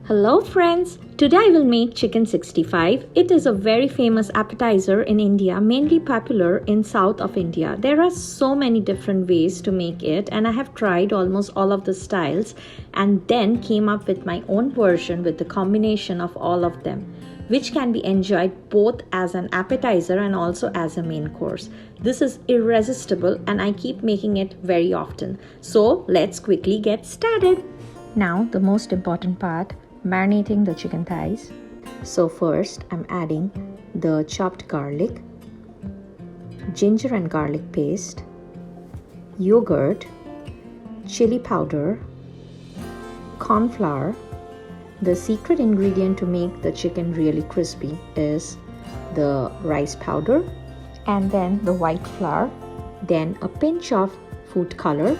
Hello friends, today I will make chicken 65. It is a very famous appetizer in India, mainly popular in south of India. There are so many different ways to make it and I have tried almost all of the styles and then came up with my own version with the combination of all of them, which can be enjoyed both as an appetizer and also as a main course. This is irresistible and I keep making it very often. So let's quickly get started. Now the most important part, marinating the chicken thighs. So first I'm adding the chopped garlic, ginger and garlic paste, yogurt, chili powder, corn flour. The secret ingredient to make the chicken really crispy is the rice powder and then the white flour, then a pinch of food color.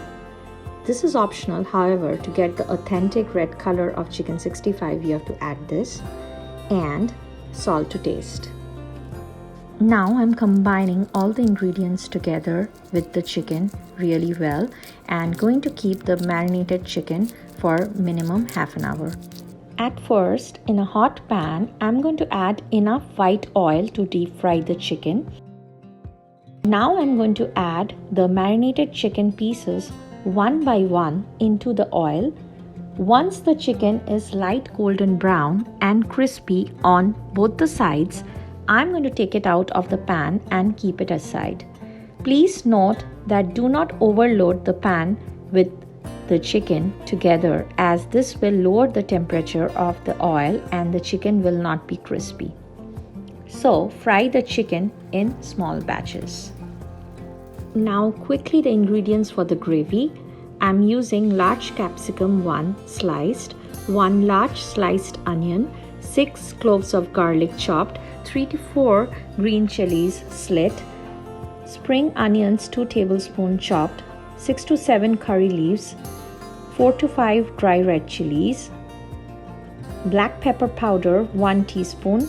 This is optional, however, to get the authentic red color of chicken 65, you have to add this, and salt to taste. Now I'm combining all the ingredients together with the chicken really well and going to keep the marinated chicken for minimum half an hour. At first, in a hot pan, I'm going to add enough white oil to deep fry the chicken. Now I'm going to add the marinated chicken pieces one by one into the oil. Once the chicken is light golden brown and crispy on both the sides, I'm going to take it out of the pan and keep it aside. Please note that do not overload the pan with the chicken together, as this will lower the temperature of the oil and the chicken will not be crispy. So fry the chicken in small batches. Now quickly the ingredients for the gravy. I'm using large capsicum 1 sliced, 1 large sliced onion, 6 cloves of garlic chopped, 3 to 4 green chilies slit, spring onions 2 tablespoons chopped, 6 to 7 curry leaves, 4 to 5 dry red chilies, black pepper powder 1 teaspoon,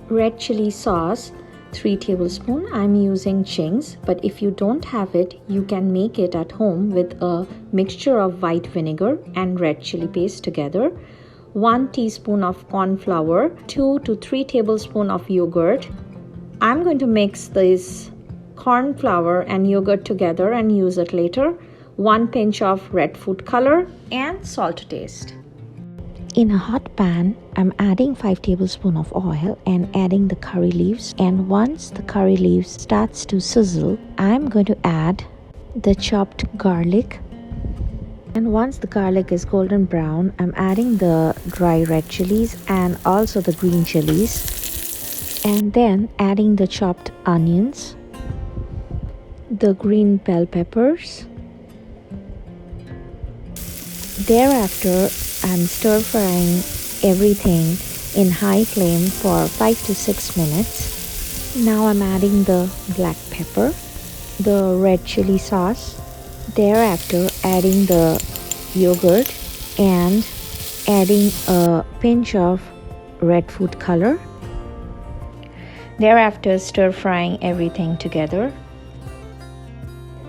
red chili sauce 3 tablespoons. I'm using Ching's, but if you don't have it, you can make it at home with a mixture of white vinegar and red chili paste together. 1 teaspoon of corn flour, 2 to 3 tablespoons of yogurt. I'm going to mix this corn flour and yogurt together and use it later. 1 pinch of red food color and salt to taste. In a hot pan, I'm adding 5 tablespoons of oil and adding the curry leaves, and once the curry leaves starts to sizzle, I'm going to add the chopped garlic, and once the garlic is golden brown, I'm adding the dry red chilies and also the green chilies, and then adding the chopped onions, the green bell peppers. Thereafter, I'm stir frying everything in high flame for 5 to 6 minutes. Now I'm adding the black pepper, the red chili sauce, thereafter adding the yogurt and adding a pinch of red food color. Thereafter stir frying everything together.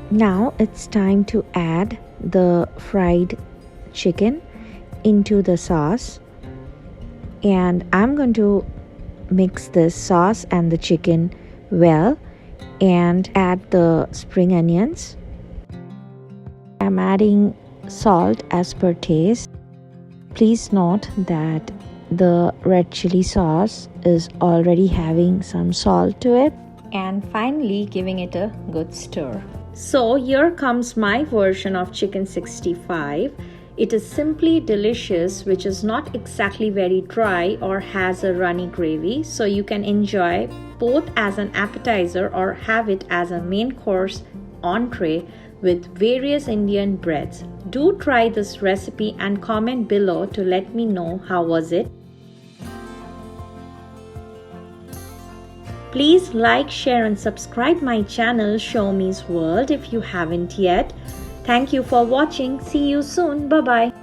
Now it's time to add the fried chicken into the sauce, and I'm going to mix this sauce and the chicken well and add the spring onions. I'm adding salt as per taste. Please note that the red chili sauce is already having some salt to it, and finally giving it a good stir. So here comes my version of chicken 65. It is simply delicious, which is not exactly very dry or has a runny gravy, so you can enjoy both as an appetizer or have it as a main course entree with various Indian breads. Do try this recipe and comment below to let me know how was it. Please like, share and subscribe my channel Show Me's World if you haven't yet. Thank you for watching. See you soon. Bye-bye.